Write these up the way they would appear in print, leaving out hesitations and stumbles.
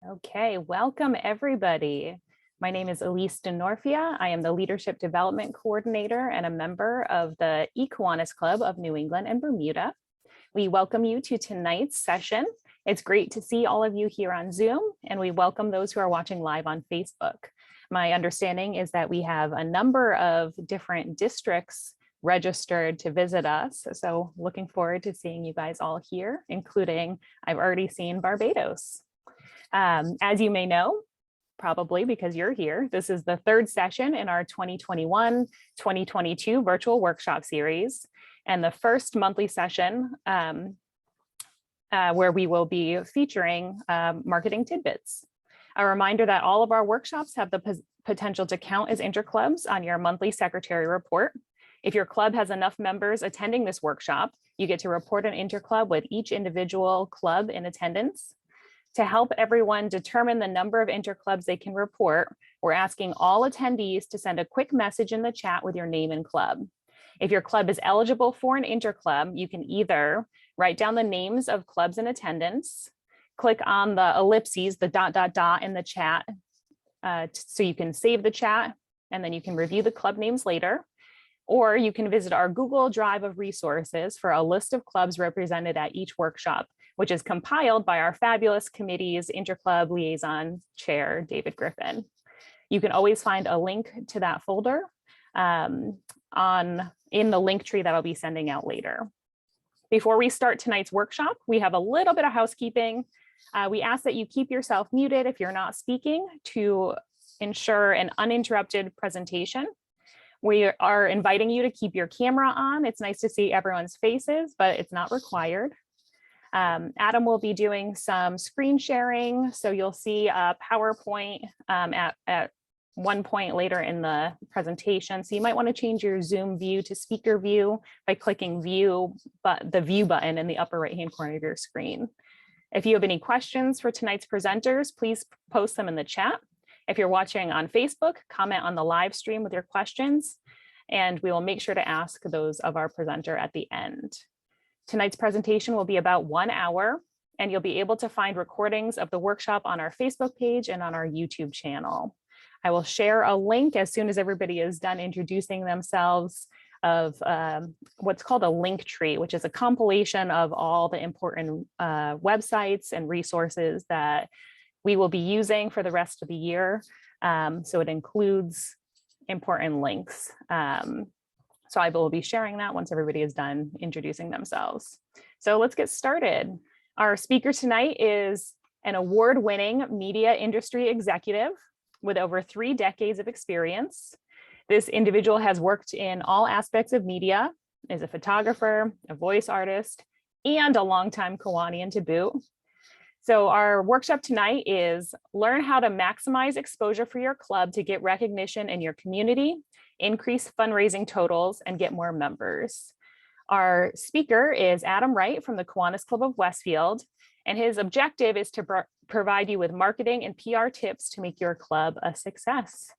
Okay, welcome everybody. My name is Elise DeNorfia. I am the Leadership Development Coordinator and a member of the Kiwanis Club of New England and Bermuda. We welcome you to tonight's session. It's great to see all of you here on Zoom, and we welcome those who are watching live on Facebook. My understanding is that we have a number of different districts registered to visit us. So looking forward to seeing you guys all here, including I've already seen Barbados. As you may know, probably because you're here, this is the third session in our 2021-2022 virtual workshop series, and the first monthly session where we will be featuring marketing tidbits. A reminder that all of our workshops have the potential to count as interclubs on your monthly secretary report. If your club has enough members attending this workshop, you get to report an interclub with each individual club in attendance. To help everyone determine the number of interclubs they can report, we're asking all attendees to send a quick message in the chat with your name and club. If your club is eligible for an interclub, you can either write down the names of clubs in attendance, click on the ellipses, the ... in the chat, so you can save the chat, and then you can review the club names later. Or you can visit our Google Drive of resources for a list of clubs represented at each workshop, which is compiled by our fabulous committee's interclub liaison chair, David Griffin. You can always find a link to that folder in the link tree that I'll be sending out later. Before we start tonight's workshop, we have a little bit of housekeeping. We ask that you keep yourself muted if you're not speaking to ensure an uninterrupted presentation. We are inviting you to keep your camera on. It's nice to see everyone's faces, but it's not required. Adam will be doing some screen sharing, so you'll see a PowerPoint at one point later in the presentation. So you might want to change your Zoom view to speaker view by clicking view, but the view button in the upper right-hand corner of your screen. If you have any questions for tonight's presenters, please post them in the chat. If you're watching on Facebook, comment on the live stream with your questions, and we will make sure to ask those of our presenter at the end. Tonight's presentation will be about 1 hour, and you'll be able to find recordings of the workshop on our Facebook page and on our YouTube channel. I will share a link as soon as everybody is done introducing themselves of what's called a link tree, which is a compilation of all the important websites and resources that we will be using for the rest of the year. So it includes important links. So I will be sharing that once everybody is done introducing themselves. So let's get started. Our speaker tonight is an award-winning media industry executive with over 3 decades of experience. This individual has worked in all aspects of media, is a photographer, a voice artist, and a longtime Kiwanian to boot. So our workshop tonight is learn how to maximize exposure for your club to get recognition in your community, increase fundraising totals, and get more members. Our speaker is Adam Wright from the Kiwanis Club of Westfield, and his objective is to provide you with marketing and PR tips to make your club a success.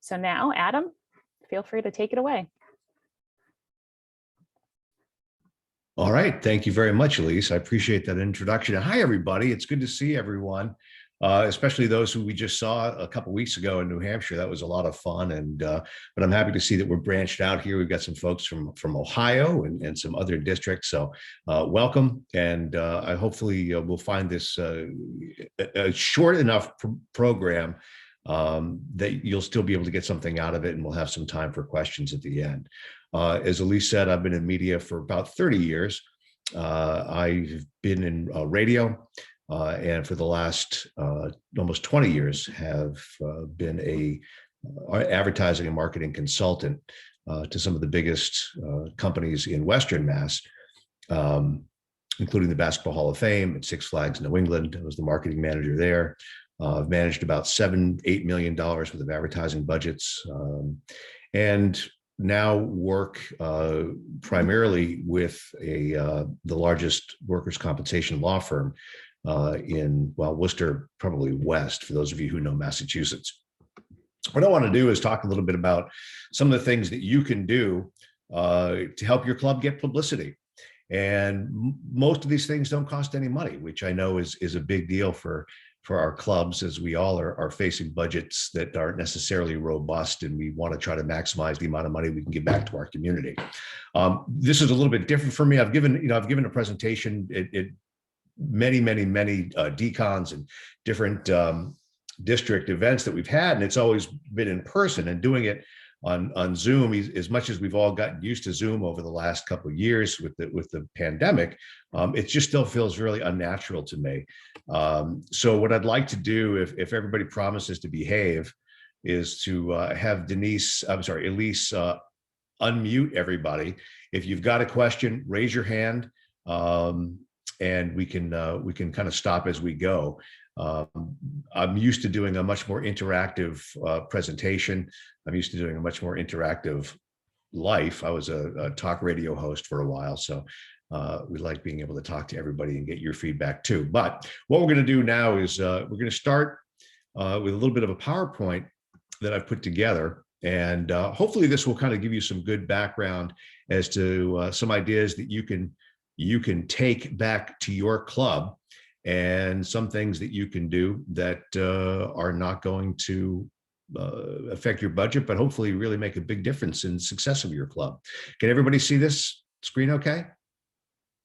So now, Adam, feel free to take it away. All right. Thank you very much, Elise. I appreciate that introduction. Hi, everybody. It's good to see everyone, especially those who we just saw a couple of weeks ago in New Hampshire. That was a lot of fun. But I'm happy to see that we're branched out here. We've got some folks from Ohio and some other districts. So welcome. And I hopefully we'll find this a short enough program that you'll still be able to get something out of it, and we'll have some time for questions at the end. As Elise said, I've been in media for about 30 years. I've been in radio, and for the last almost 20 years have been a advertising and marketing consultant to some of the biggest companies in Western Mass, including the Basketball Hall of Fame at Six Flags New England. I was the marketing manager there. I've managed about $7-8 million worth of advertising budgets, and now work primarily with the largest workers' compensation law firm in, well, Worcester, probably west, for those of you who know Massachusetts. What I want to do is talk a little bit about some of the things that you can do to help your club get publicity. And most of these things don't cost any money, which I know is a big deal for for our clubs, as we all are facing budgets that aren't necessarily robust, and we want to try to maximize the amount of money we can give back to our community. This is a little bit different for me. I've given a presentation at many decons and different district events that we've had, and it's always been in person, and doing it on Zoom, as much as we've all gotten used to Zoom over the last couple of years with the pandemic, it just still feels really unnatural to me. So what I'd like to do, if everybody promises to behave, is to have Elise unmute everybody. If you've got a question, raise your hand, and we can kind of stop as we go. I'm used to doing a much more interactive presentation. I'm used to doing a much more interactive life. I was a talk radio host for a while, so we like being able to talk to everybody and get your feedback too. But what we're going to do now is we're going to start with a little bit of a PowerPoint that I've put together, and hopefully this will kind of give you some good background as to some ideas that you can take back to your club, and some things that you can do that are not going to affect your budget, but hopefully really make a big difference in the success of your club. Can everybody see this screen okay?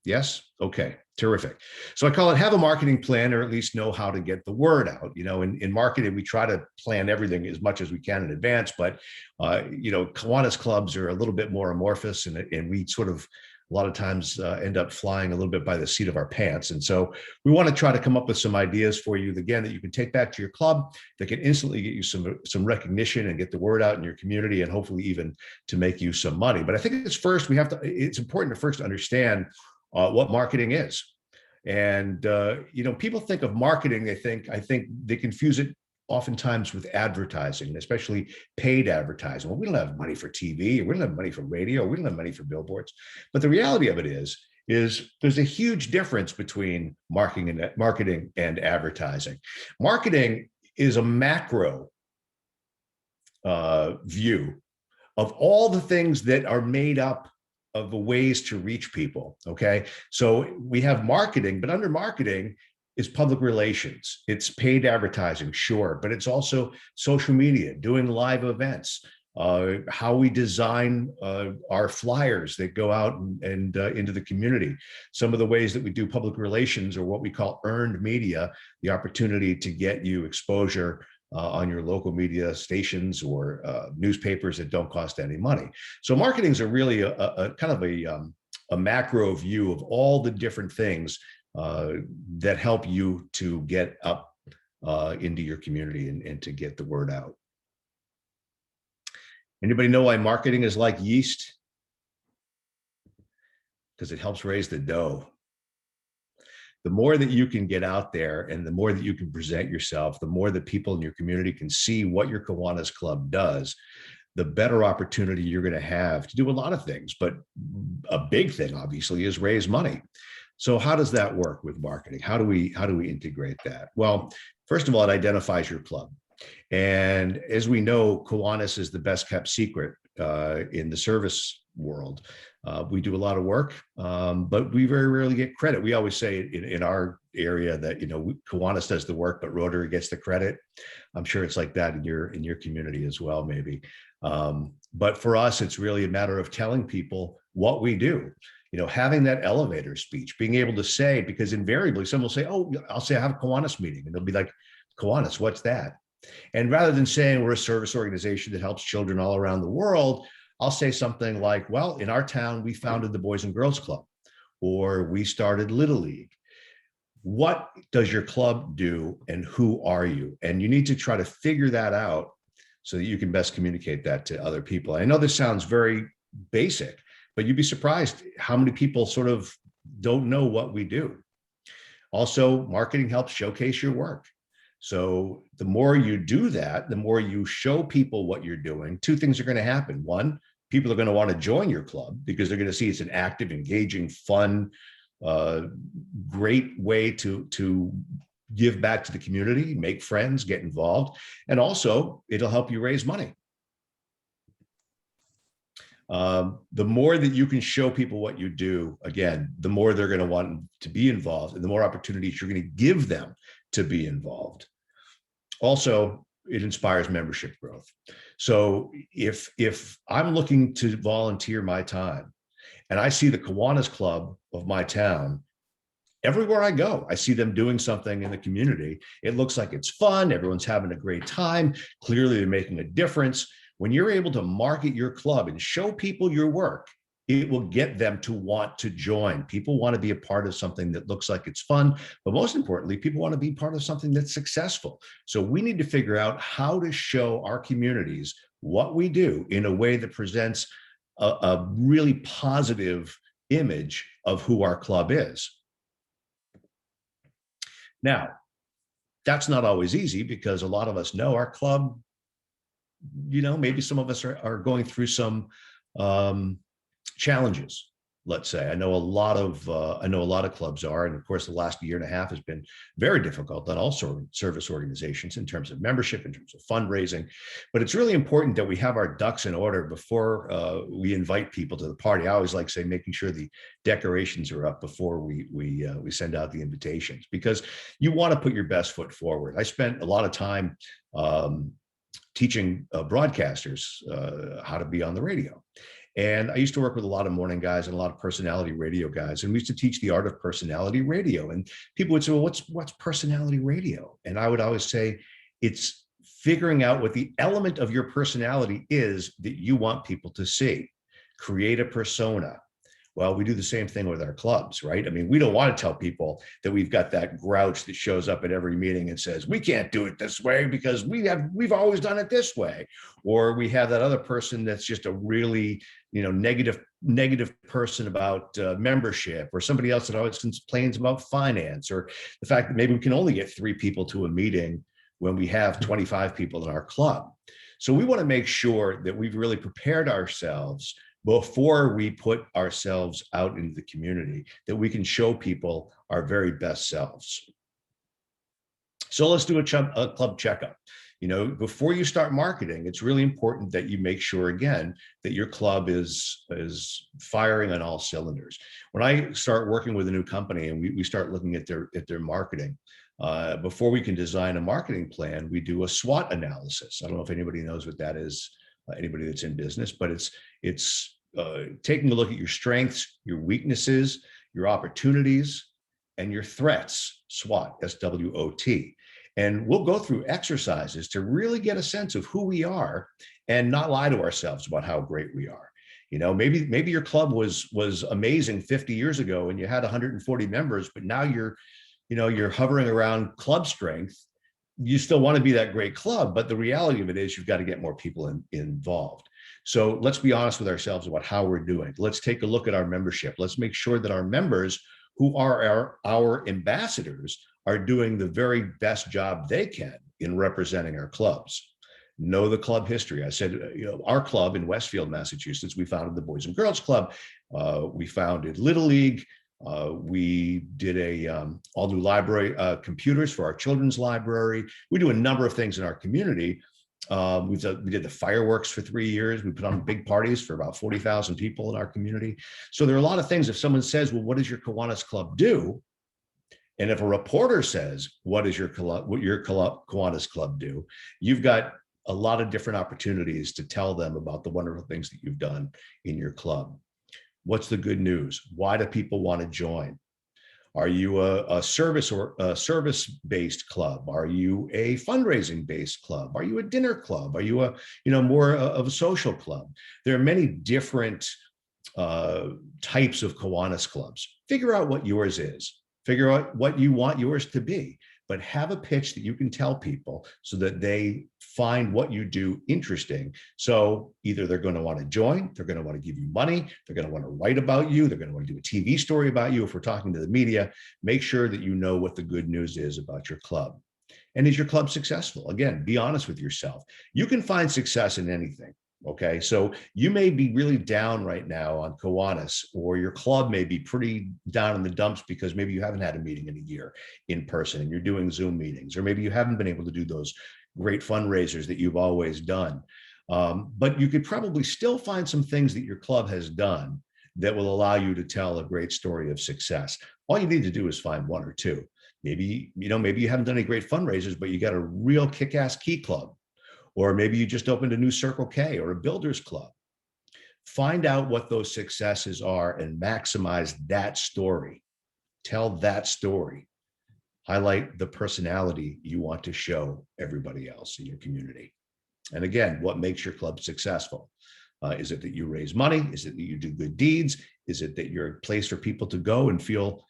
Yes? Okay, terrific. So I call it have a marketing plan, or at least know how to get the word out. In marketing, we try to plan everything as much as we can in advance, but Kiwanis clubs are a little bit more amorphous, and we sort of a lot of times end up flying a little bit by the seat of our pants. And so we want to try to come up with some ideas for you, again, that you can take back to your club, that can instantly get you some recognition and get the word out in your community, and hopefully even to make you some money. But I think it's important to first understand what marketing is. And, people think of marketing, I think they confuse it oftentimes with advertising, especially paid advertising. Well, we don't have money for TV, we don't have money for radio, we don't have money for billboards. But the reality of it is there's a huge difference between marketing and advertising. Marketing is a macro view of all the things that are made up of the ways to reach people. Okay, so we have marketing, but under marketing is public relations. It's paid advertising, sure, but it's also social media, doing live events, how we design our flyers that go out and into the community. Some of the ways that we do public relations are what we call earned media, the opportunity to get you exposure on your local media stations or newspapers that don't cost any money. So marketing is really a kind of a macro view of all the different things that help you to get up into your community and to get the word out. Anybody know why marketing is like yeast? Because it helps raise the dough. The more that you can get out there and the more that you can present yourself, the more that people in your community can see what your Kiwanis Club does, the better opportunity you're going to have to do a lot of things. But a big thing, obviously, is raise money. So how does that work with marketing? How do we integrate that? Well, first of all, it identifies your club. And as we know, Kiwanis is the best kept secret in the service world. We do a lot of work, but we very rarely get credit. We always say in our area that, Kiwanis does the work, but Rotary gets the credit. I'm sure it's like that in your community as well, maybe. But for us, it's really a matter of telling people what we do. Having that elevator speech, being able to say, because invariably someone will say, oh, I'll say I have a Kiwanis meeting. And they'll be like, Kiwanis, what's that? And rather than saying we're a service organization that helps children all around the world, I'll say something like, well, in our town, we founded the Boys and Girls Club, or we started Little League. What does your club do and who are you? And you need to try to figure that out so that you can best communicate that to other people. I know this sounds very basic, but you'd be surprised how many people sort of don't know what we do. Also, marketing helps showcase your work. So the more you do that, the more you show people what you're doing, two things are going to happen. One, people are going to want to join your club because they're going to see it's an active, engaging, fun, great way to give back to the community, make friends, get involved. And also it'll help you raise money. The more that you can show people what you do, again, the more they're going to want to be involved and the more opportunities you're going to give them to be involved. Also, it inspires membership growth. So if I'm looking to volunteer my time and I see the Kiwanis Club of my town, everywhere I go, I see them doing something in the community. It looks like it's fun. Everyone's having a great time. Clearly, they're making a difference. When you're able to market your club and show people your work, it will get them to want to join. People want to be a part of something that looks like it's fun, but most importantly, people want to be part of something that's successful. So we need to figure out how to show our communities what we do in a way that presents a really positive image of who our club is. Now, that's not always easy because a lot of us know our club, maybe some of us are going through some challenges. Let's say I know a lot of clubs are, and of course, the last year and a half has been very difficult on all sort of service organizations in terms of membership, in terms of fundraising. But it's really important that we have our ducks in order before we invite people to the party. I always like say making sure the decorations are up before we send out the invitations, because you want to put your best foot forward. I spent a lot of time teaching broadcasters how to be on the radio. And I used to work with a lot of morning guys and a lot of personality radio guys. And we used to teach the art of personality radio. And people would say, well, what's personality radio? And I would always say, it's figuring out what the element of your personality is that you want people to see. Create a persona. Well, we do the same thing with our clubs, right? I mean, we don't want to tell people that we've got that grouch that shows up at every meeting and says, we can't do it this way because we've always done it this way. Or we have that other person that's just a really, negative person about membership, or somebody else that always complains about finance, or the fact that maybe we can only get 3 people to a meeting when we have 25 people in our club. So we want to make sure that we've really prepared ourselves before we put ourselves out into the community, that we can show people our very best selves. So let's do a club checkup. Before you start marketing, it's really important that you make sure, again, that your club is firing on all cylinders. When I start working with a new company and we start looking at their marketing, before we can design a marketing plan, we do a SWOT analysis. I don't know if anybody knows what that is, anybody that's in business, but it's taking a look at your strengths, your weaknesses, your opportunities, and your threats. SWOT, SWOT. And we'll go through exercises to really get a sense of who we are and not lie to ourselves about how great we are. Maybe your club was amazing 50 years ago and you had 140 members, but now you're hovering around club strength. You still want to be that great club, but the reality of it is you've got to get more people involved. So let's be honest with ourselves about how we're doing. Let's take a look at our membership. Let's make sure that our members, who are our ambassadors, are doing the very best job they can in representing our clubs. Know the club history. I said, our club in Westfield, Massachusetts, we founded the Boys and Girls Club. We founded Little League. We did all new library computers for our children's library. We do a number of things in our community. We did the fireworks for 3 years. We put on big parties for about 40,000 people in our community. So there are a lot of things. If someone says, well, what does your Kiwanis Club do? And if a reporter says, what your Kiwanis Club do? You've got a lot of different opportunities to tell them about the wonderful things that you've done in your club. What's the good news? Why do people want to join? Are you a service-based club? Are you a fundraising-based club? Are you a dinner club? Are you more of a social club? There are many different types of Kiwanis clubs. Figure out what yours is. Figure out what you want yours to be, but have a pitch that you can tell people so that they find what you do interesting. So either they're going to want to join, they're going to want to give you money, they're going to want to write about you, they're going to want to do a TV story about you. If we're talking to the media, make sure that you know what the good news is about your club. And is your club successful? Again, be honest with yourself. You can find success in anything. Okay, so you may be really down right now on Kiwanis, or your club may be pretty down in the dumps because maybe you haven't had a meeting in a year in person and you're doing Zoom meetings, or maybe you haven't been able to do those great fundraisers that you've always done. But you could probably still find some things that your club has done that will allow you to tell a great story of success. All you need to do is find one or two. Maybe, maybe you haven't done any great fundraisers, but you got a real kick-ass key club. Or maybe you just opened a new Circle K or a builders club. Find out what those successes are and maximize that story. Tell that story. Highlight the personality you want to show everybody else in your community. And again, what makes your club successful? Is it that you raise money? Is it that you do good deeds? Is it that you're a place for people to go and feel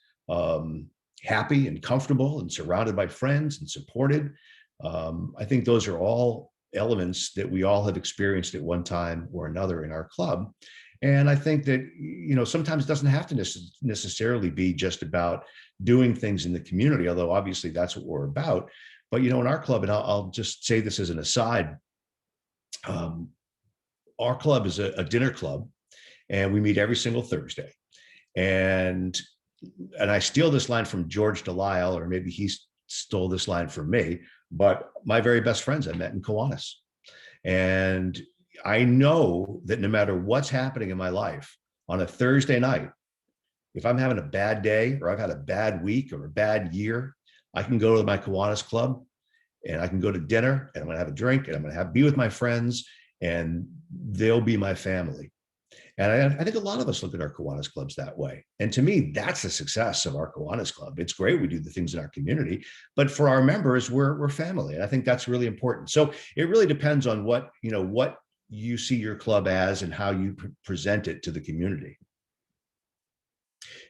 happy and comfortable and surrounded by friends and supported? I think those are all elements that we all have experienced at one time or another in our club. And I think that, sometimes it doesn't have to necessarily be just about doing things in the community, although obviously that's what we're about. But, in our club, and I'll just say this as an aside, our club is a dinner club, and we meet every single Thursday. And I steal this line from George Delisle, or maybe he stole this line from me, but my very best friends I met in Kiwanis. And I know that no matter what's happening in my life on a Thursday night, if I'm having a bad day or I've had a bad week or a bad year, I can go to my Kiwanis club and I can go to dinner and I'm going to have a drink and I'm going to be with my friends and they'll be my family. And I think a lot of us look at our Kiwanis clubs that way. And to me, that's the success of our Kiwanis club. It's great we do the things in our community, but for our members, we're family. And I think that's really important. So it really depends on what you see your club as and how you present it to the community.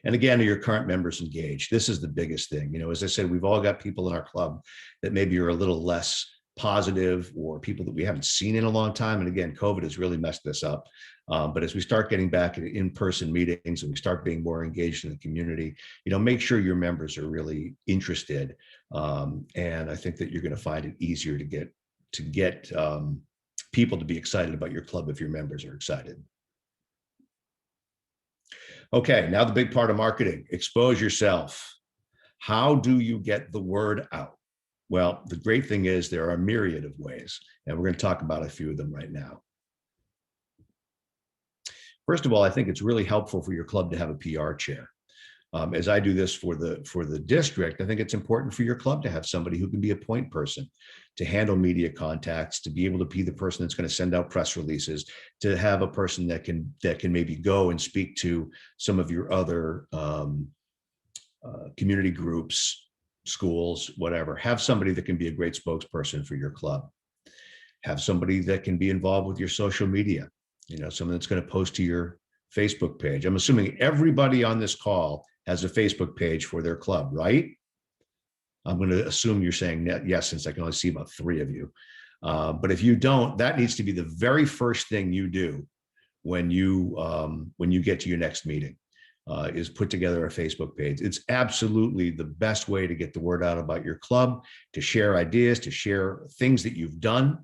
And again, are your current members engaged? This is the biggest thing. As I said, we've all got people in our club that maybe are a little less positive or people that we haven't seen in a long time. And again, COVID has really messed this up. But as we start getting back in-person meetings and we start being more engaged in the community, make sure your members are really interested. And I think that you're going to find it easier to get people to be excited about your club if your members are excited. Okay, now the big part of marketing, expose yourself. How do you get the word out? Well, the great thing is there are a myriad of ways, and we're going to talk about a few of them right now. First of all, I think it's really helpful for your club to have a PR chair. As I do this for the district, I think it's important for your club to have somebody who can be a point person, to handle media contacts, to be able to be the person that's going to send out press releases, to have a person that can maybe go and speak to some of your other community groups, schools, whatever. Have somebody that can be a great spokesperson for your club. Have somebody that can be involved with your social media. Someone that's going to post to your Facebook page. I'm assuming everybody on this call has a Facebook page for their club, right? I'm going to assume you're saying yes, since I can only see about 3 of you. But if you don't, that needs to be the very first thing you do when you get to your next meeting, is put together a Facebook page. It's absolutely the best way to get the word out about your club, to share ideas, to share things that you've done,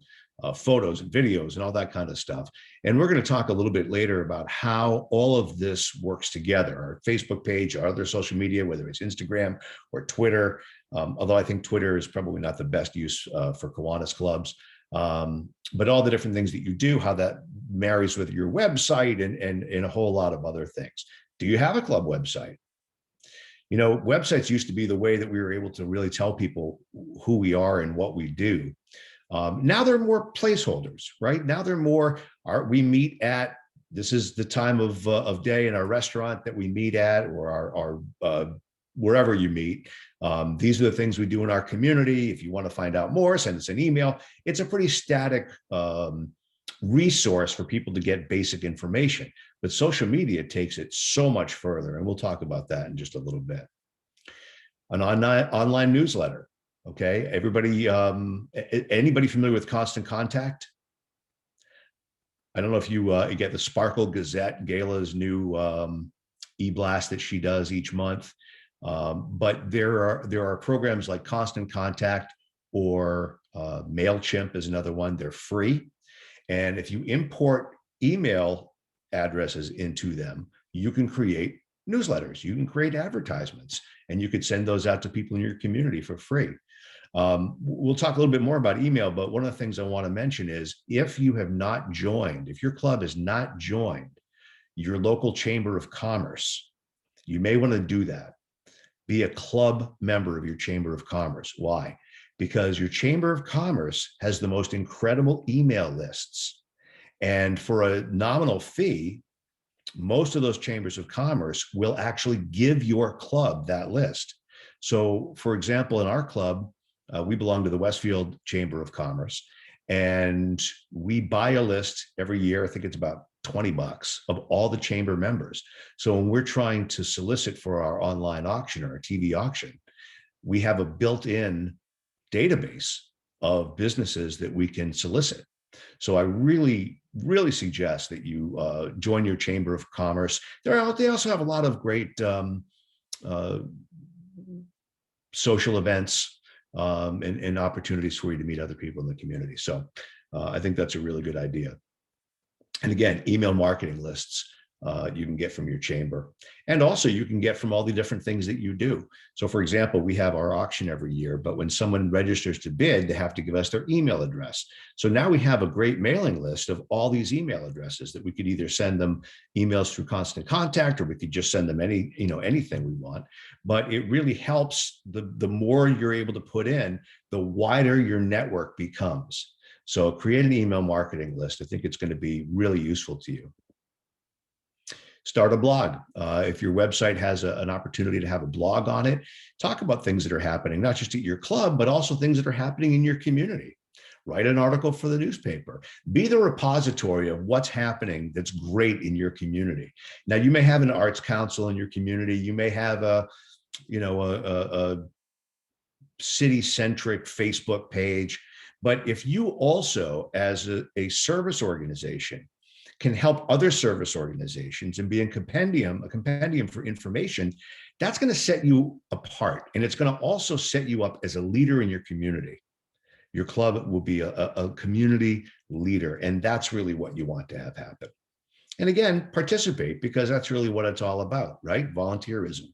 photos and videos and all that kind of stuff. And we're going to talk a little bit later about how all of this works together. Our Facebook page, our other social media, whether it's Instagram or Twitter, although I think Twitter is probably not the best use for Kiwanis clubs, but all the different things that you do, how that marries with your website and a whole lot of other things. Do you have a club website? Websites used to be the way that we were able to really tell people who we are and what we do. Now they're more placeholders, right? Now they're more, we meet at, this is the time of day in our restaurant that we meet at, or our wherever you meet. These are the things we do in our community. If you want to find out more, send us an email. It's a pretty static resource for people to get basic information, but social media takes it so much further. And we'll talk about that in just a little bit. An online newsletter. Okay, everybody, anybody familiar with Constant Contact? I don't know if you get the Sparkle Gazette, Gala's new e-blast that she does each month, but there are programs like Constant Contact or MailChimp is another one. They're free, and if you import email addresses into them, you can create newsletters, you can create advertisements, and you could send those out to people in your community for free. We'll talk a little bit more about email, but one of the things I want to mention is if you have not joined, if your club has not joined your local chamber of commerce, you may want to do that. be a club member of your Chamber of Commerce. Why? Because your Chamber of Commerce has the most incredible email lists. And for a nominal fee, most of those chambers of commerce will actually give your club that list. So, for example, in our club, we belong to the Westfield Chamber of Commerce, and we buy a list every year. I think it's about $20 of all the chamber members. So when we're trying to solicit for our online auction or our TV auction, we have a built-in database of businesses that we can solicit. So I really, really suggest that you join your Chamber of Commerce. They also have a lot of great social events and opportunities for you to meet other people in the community. So I think that's a really good idea. And again, email marketing lists you can get from your chamber. And also you can get from all the different things that you do. So for example, we have our auction every year, but when someone registers to bid, they have to give us their email address. So now we have a great mailing list of all these email addresses that we could either send them emails through Constant Contact, or we could just send them anything we want. But it really helps. The more you're able to put in, the wider your network becomes. So create an email marketing list. I think it's going to be really useful to you. Start a blog. If your website has an opportunity to have a blog on it, talk about things that are happening, not just at your club, but also things that are happening in your community. Write an article for the newspaper. Be the repository of what's happening that's great in your community. Now, you may have an arts council in your community. You may have a city-centric Facebook page. But if you also, as a service organization, can help other service organizations and be a compendium for information, that's going to set you apart. And it's going to also set you up as a leader in your community. Your club will be a community leader. And that's really what you want to have happen. And again, participate, because that's really what it's all about, right? Volunteerism.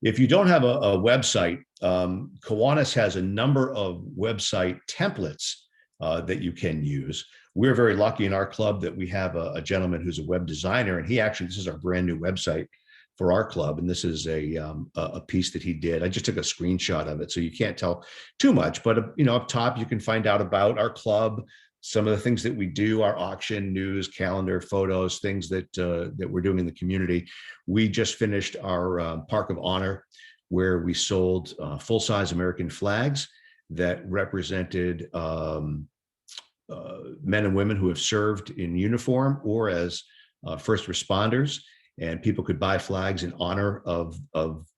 If you don't have a website, Kiwanis has a number of website templates that you can use. We're very lucky in our club that we have a gentleman who's a web designer, and this is our brand new website for our club. And this is a piece that he did. I just took a screenshot of it, so you can't tell too much, but up top, you can find out about our club, some of the things that we do, our auction, news, calendar, photos, things that we're doing in the community. We just finished our Park of Honor, where we sold full-size American flags that represented men and women who have served in uniform or as first responders, and people could buy flags in honor of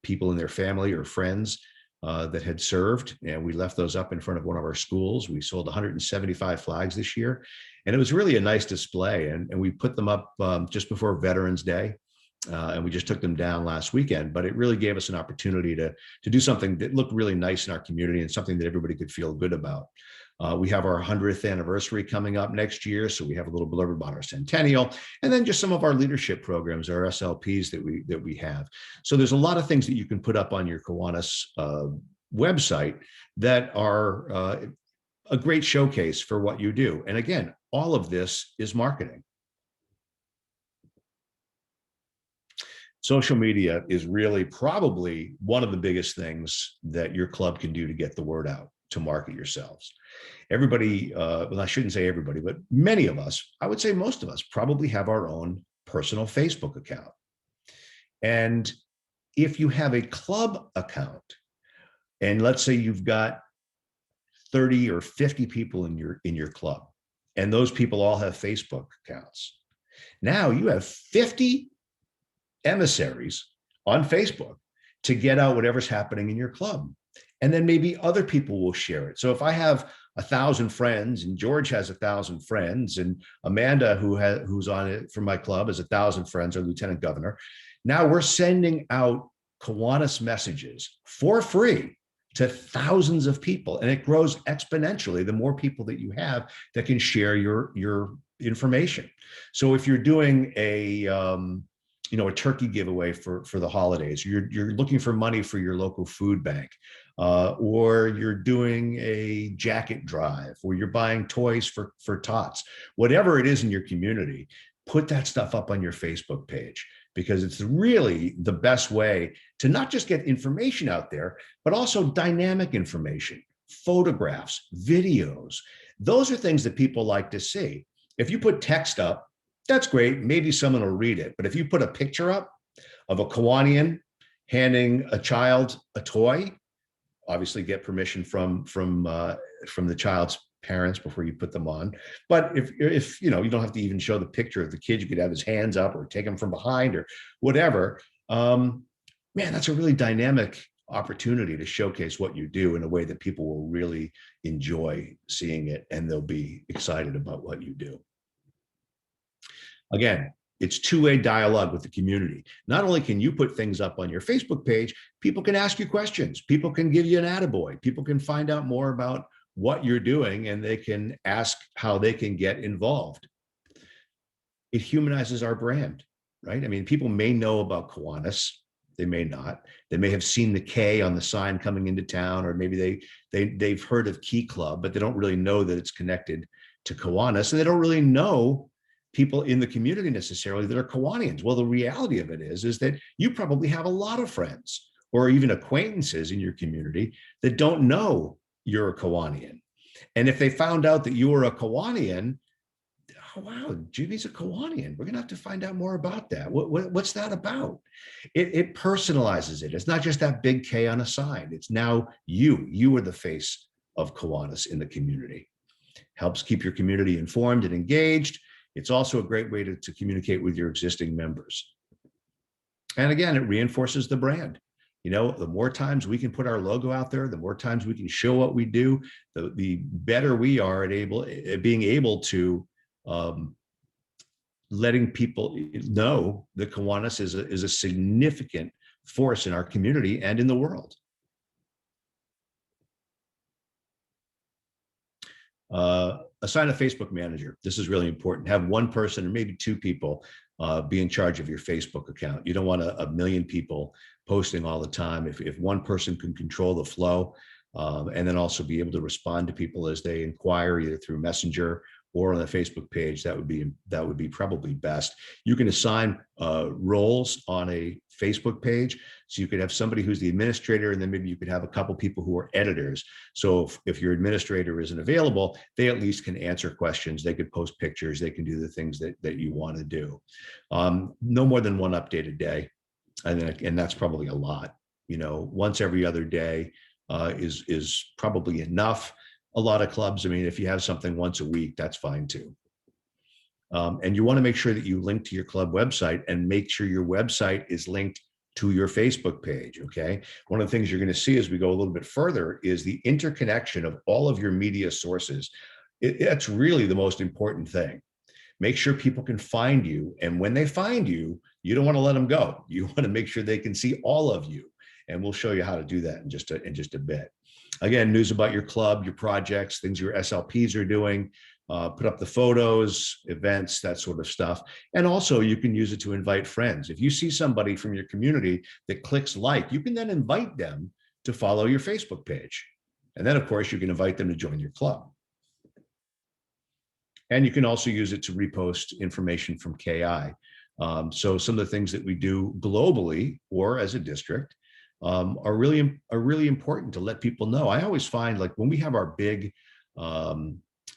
people in their family or friends that had served. And we left those up in front of one of our schools. We sold 175 flags this year, and it was really a nice display. And we put them up just before Veterans Day. And we just took them down last weekend, but it really gave us an opportunity to do something that looked really nice in our community and something that everybody could feel good about. We have our 100th anniversary coming up next year, so we have a little blurb about our centennial, and then just some of our leadership programs, our SLPs that we have. So there's a lot of things that you can put up on your Kiwanis website that are a great showcase for what you do. And again, all of this is marketing. Social media is really probably one of the biggest things that your club can do to get the word out, to market yourselves. Everybody, well, I shouldn't say everybody, but many of us, I would say most of us, probably have our own personal Facebook account. And if you have a club account, and let's say you've got 30 or 50 people in your club, and those people all have Facebook accounts, now you have 50 emissaries on Facebook to get out whatever's happening in your club. And then maybe other people will share it. So if I have 1,000 friends, and George has 1,000 friends, and Amanda, who's on it from my club, has 1,000 friends, our lieutenant governor, now we're sending out Kiwanis messages for free to thousands of people, and it grows exponentially the more people that you have that can share your information. So if you're doing a turkey giveaway for the holidays, you're looking for money for your local food bank, or you're doing a jacket drive, or you're buying toys for tots, whatever it is in your community, put that stuff up on your Facebook page. because it's really the best way to not just get information out there, but also dynamic information, photographs, videos. Those are things that people like to see. If you put text up, that's great. Maybe someone will read it. But if you put a picture up of a Kiwanian handing a child a toy, obviously get permission from the child's parents before you put them on. But if you know, you don't have to even show the picture of the kid, you could have his hands up or take him from behind or whatever. Man, that's a really dynamic opportunity to showcase what you do in a way that people will really enjoy seeing it, and they'll be excited about what you do. Again, it's two-way dialogue with the community. Not only can you put things up on your Facebook page, people can ask you questions. People can give you an attaboy. People can find out more about what you're doing, and they can ask how they can get involved. It humanizes our brand, right? I mean, people may know about Kiwanis. They may not. They may have seen the K on the sign coming into town, or maybe they've heard of Key Club, but they don't really know that it's connected to Kiwanis, and they don't really know people in the community necessarily that are Kiwanians. Well, the reality of it is that you probably have a lot of friends or even acquaintances in your community that don't know you're a Kiwanian. And if they found out that you were a Kiwanian, oh, wow, Jimmy's a Kiwanian. We're gonna have to find out more about that. What's that about? It personalizes it. It's not just that big K on a sign. It's now you are the face of Kiwanis in the community. Helps keep your community informed and engaged. It's also a great way to communicate with your existing members. And again, it reinforces the brand. You know, the more times we can put our logo out there, the more times we can show what we do, the better we are at being able to letting people know that Kiwanis is a significant force in our community and in the world. Assign a Facebook manager. This is really important. Have one person or maybe two people be in charge of your Facebook account. You don't want a million people posting all the time. If one person can control the flow, and then also be able to respond to people as they inquire, either through Messenger or on the Facebook page, that would be probably best. You can assign roles on a Facebook page. So you could have somebody who's the administrator, and then maybe you could have a couple people who are editors. So if your administrator isn't available, they at least can answer questions. They could post pictures. They can do the things that you want to do. No more than one update a day. And that's probably a lot. You know, once every other day is probably enough. A lot of clubs, I mean, if you have something once a week, that's fine too. And you want to make sure that you link to your club website, and make sure your website is linked to your Facebook page, okay? One of the things you're going to see as we go a little bit further is the interconnection of all of your media sources. That's really the most important thing. Make sure people can find you, and when they find you, you don't want to let them go. You want to make sure they can see all of you, and we'll show you how to do that in just a bit. Again, news about your club, your projects, things your SLPs are doing, put up the photos, events, that sort of stuff. And also you can use it to invite friends. If you see somebody from your community that clicks like, you can then invite them to follow your Facebook page. And then of course you can invite them to join your club. And you can also use it to repost information from KI. So some of the things that we do globally or as a district are really important to let people know. I always find, like, when we have our big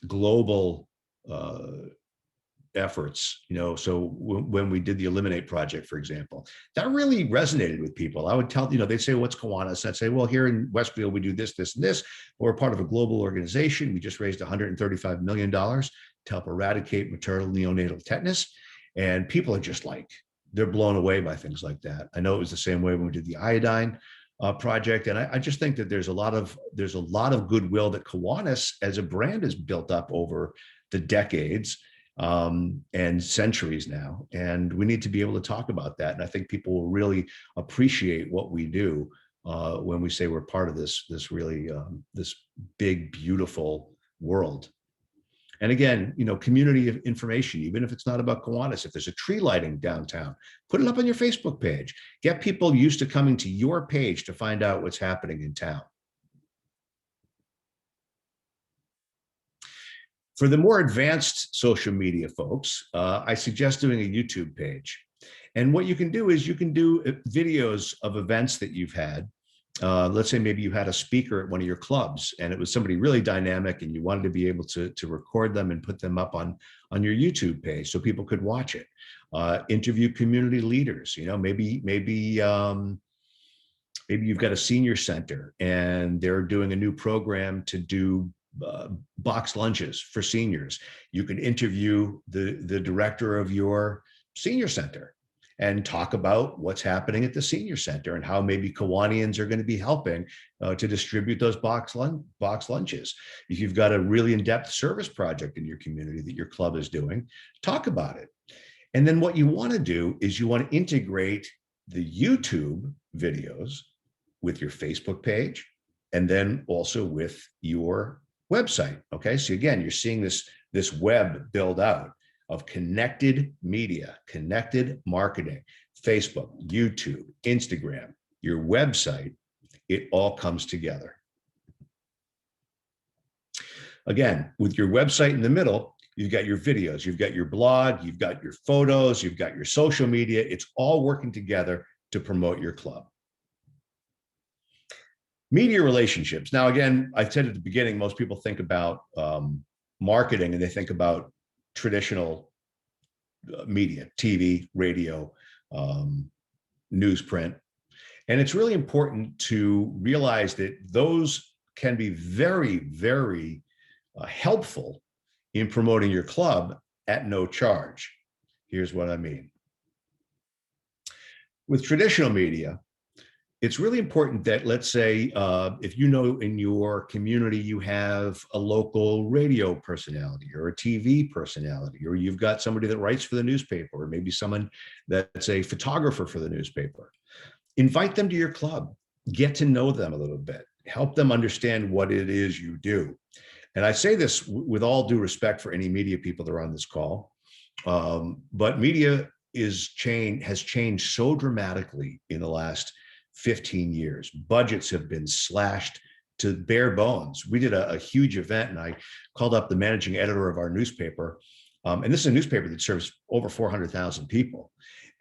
global efforts, you know, so when we did the Eliminate project, for example, that really resonated with people. I would tell, you know, they'd say, what's Kiwanis? I'd say, well, here in Westfield, we do this, this, and this. We're part of a global organization. We just raised $135 million to help eradicate maternal neonatal tetanus. And people are just like, they're blown away by things like that. I know it was the same way when we did the iodine project. And I just think that there's a lot of goodwill that Kiwanis as a brand has built up over the decades and centuries now. And we need to be able to talk about that. And I think people will really appreciate what we do when we say we're part of this really this big, beautiful world. And again, you know, community information, even if it's not about Kiwanis, if there's a tree lighting downtown, put it up on your Facebook page. Get people used to coming to your page to find out what's happening in town. For the more advanced social media folks, I suggest doing a YouTube page. And what you can do is you can do videos of events that you've had. Let's say maybe you had a speaker at one of your clubs and it was somebody really dynamic and you wanted to be able to record them and put them up on your YouTube page so people could watch it. Interview community leaders, maybe you've got a senior center and they're doing a new program to do box lunches for seniors. You can interview the director of your senior center and talk about what's happening at the senior center and how maybe Kiwanians are going to be helping to distribute those box lunches. If you've got a really in-depth service project in your community that your club is doing, talk about it. And then what you want to do is you want to integrate the YouTube videos with your Facebook page and then also with your website. Okay, so again, you're seeing this web build out of connected media, connected marketing, Facebook, YouTube, Instagram, your website, it all comes together. Again, with your website in the middle, you've got your videos, you've got your blog, you've got your photos, you've got your social media. It's all working together to promote your club. Media relationships. Now, again, I said at the beginning, most people think about marketing and they think about traditional media, TV, radio, newsprint. And it's really important to realize that those can be very, very helpful in promoting your club at no charge. Here's what I mean. With traditional media, it's really important that, let's say, if in your community you have a local radio personality or a TV personality, or you've got somebody that writes for the newspaper, or maybe someone that's a photographer for the newspaper, invite them to your club, get to know them a little bit, help them understand what it is you do. And I say this with all due respect for any media people that are on this call, but media has changed so dramatically in the last 15 years. Budgets have been slashed to bare bones. We did a huge event and I called up the managing editor of our newspaper. And this is a newspaper that serves over 400,000 people.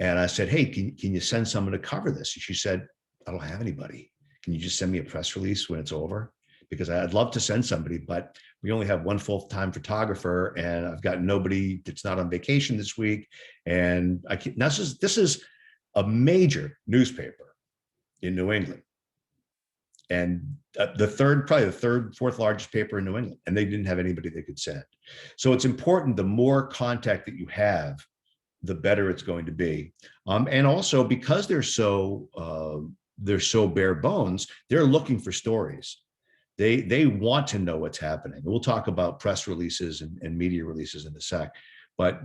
And I said, hey, can you send someone to cover this? And she said, I don't have anybody. Can you just send me a press release when it's over? Because I'd love to send somebody, but we only have one full-time photographer and I've got nobody that's not on vacation this week. And this is a major newspaper in New England, and probably the third, fourth largest paper in New England, and they didn't have anybody they could send. So it's important, the more contact that you have, the better it's going to be. And also because they're so bare bones, they're looking for stories. They want to know what's happening. We'll talk about press releases and media releases in a sec. But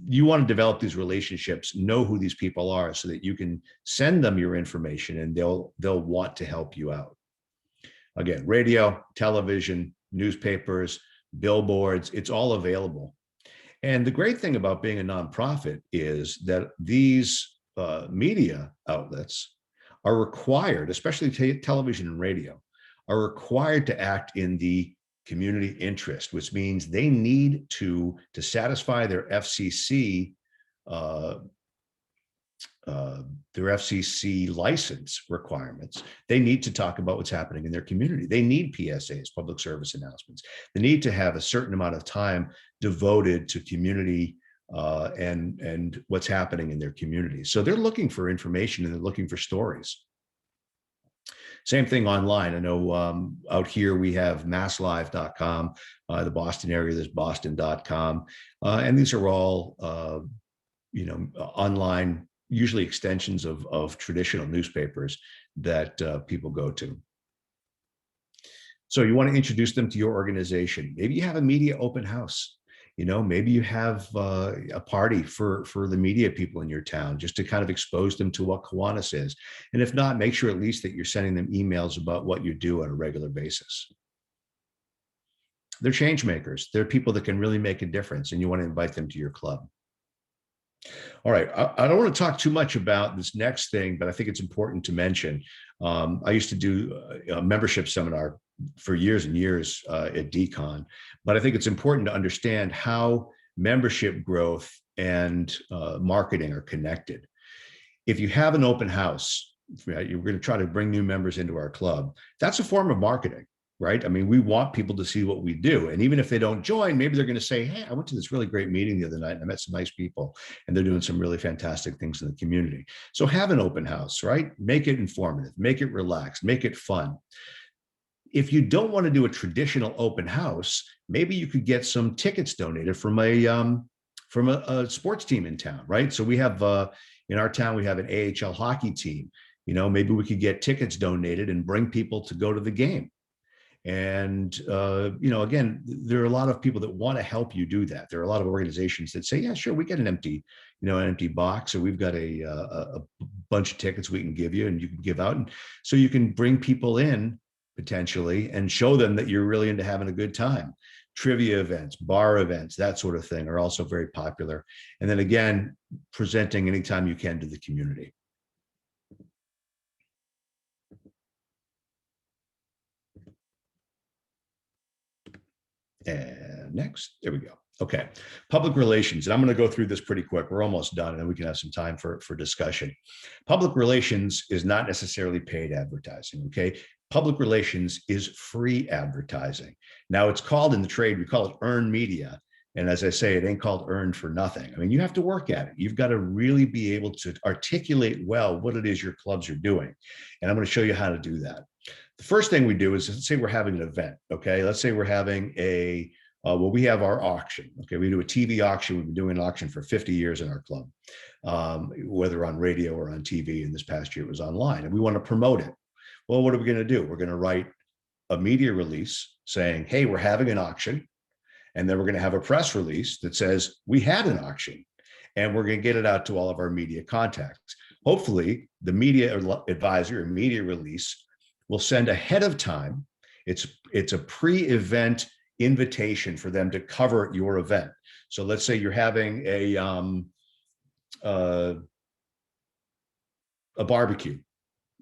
you want to develop these relationships, know who these people are so that you can send them your information and they'll want to help you out. Again, radio, television, newspapers, billboards, it's all available. And the great thing about being a nonprofit is that these media outlets are required, especially television and radio, are required to act in the community interest, which means they need to satisfy their FCC license requirements. They need to talk about what's happening in their community. They need PSAs, public service announcements. They need to have a certain amount of time devoted to community and what's happening in their community. So they're looking for information and they're looking for stories. Same thing online. I know out here we have masslive.com, the Boston area, there's boston.com. And these are all, online, usually extensions of traditional newspapers that people go to. So you want to introduce them to your organization. Maybe you have a media open house. Maybe you have a party for the media people in your town, just to kind of expose them to what Kiwanis is. And if not, make sure at least that you're sending them emails about what you do on a regular basis. They're change makers. They're people that can really make a difference, and you want to invite them to your club. All right, I don't want to talk too much about this next thing, but I think it's important to mention. I used to do a membership seminar for years and years at Decon, but I think it's important to understand how membership growth and marketing are connected. If you have an open house, right, you're going to try to bring new members into our club. That's a form of marketing, right? I mean, we want people to see what we do. And even if they don't join, maybe they're going to say, hey, I went to this really great meeting the other night and I met some nice people and they're doing some really fantastic things in the community. So have an open house, right? Make it informative, make it relaxed, make it fun. If you don't want to do a traditional open house, maybe you could get some tickets donated from a sports team in town, right? So we have in our town, we have an AHL hockey team. You know, maybe we could get tickets donated and bring people to go to the game. And, you know, again, there are a lot of people that want to help you do that. There are a lot of organizations that say, yeah, sure, we get an empty box, or we've got a bunch of tickets we can give you and you can give out. And so you can bring people in potentially and show them that you're really into having a good time. Trivia events, bar events, that sort of thing are also very popular. And then again, presenting anytime you can to the community. And next, there we go. Okay, public relations. And I'm going to go through this pretty quick. We're almost done, and then we can have some time for discussion. Public relations is not necessarily paid advertising, okay? Public relations is free advertising. Now, it's called in the trade, we call it earned media. And as I say, it ain't called earned for nothing. I mean, you have to work at it. You've got to really be able to articulate well what it is your clubs are doing. And I'm going to show you how to do that. The first thing we do is, let's say we're having an event, okay? Let's say we're having well, we have our auction, okay? We do a TV auction. We've been doing an auction for 50 years in our club, whether on radio or on TV, and this past year it was online, and we want to promote it. Well, what are we going to do? We're going to write a media release saying, hey, we're having an auction, and then we're going to have a press release that says we had an auction, and we're going to get it out to all of our media contacts. Hopefully, the media advisor or media release will send ahead of time. It's a pre-event invitation for them to cover your event. So let's say you're having a barbecue,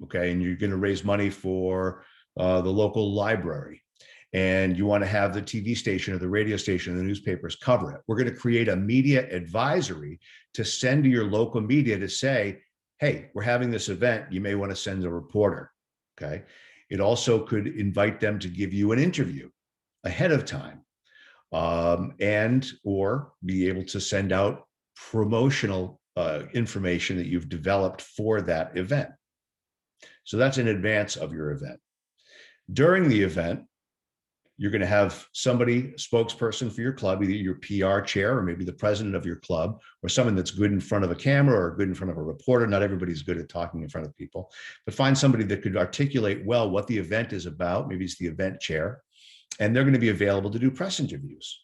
okay, and you're going to raise money for the local library, and you want to have the TV station or the radio station or the newspapers cover it. We're going to create a media advisory to send to your local media to say, hey, we're having this event. You may want to send a reporter, okay? It also could invite them to give you an interview ahead of time, and or be able to send out promotional information that you've developed for that event. So that's in advance of your event. During the event, you're going to have somebody, spokesperson for your club, either your PR chair or maybe the president of your club, or someone that's good in front of a camera or good in front of a reporter. Not everybody's good at talking in front of people, but find somebody that could articulate well what the event is about. Maybe it's the event chair, and they're going to be available to do press interviews.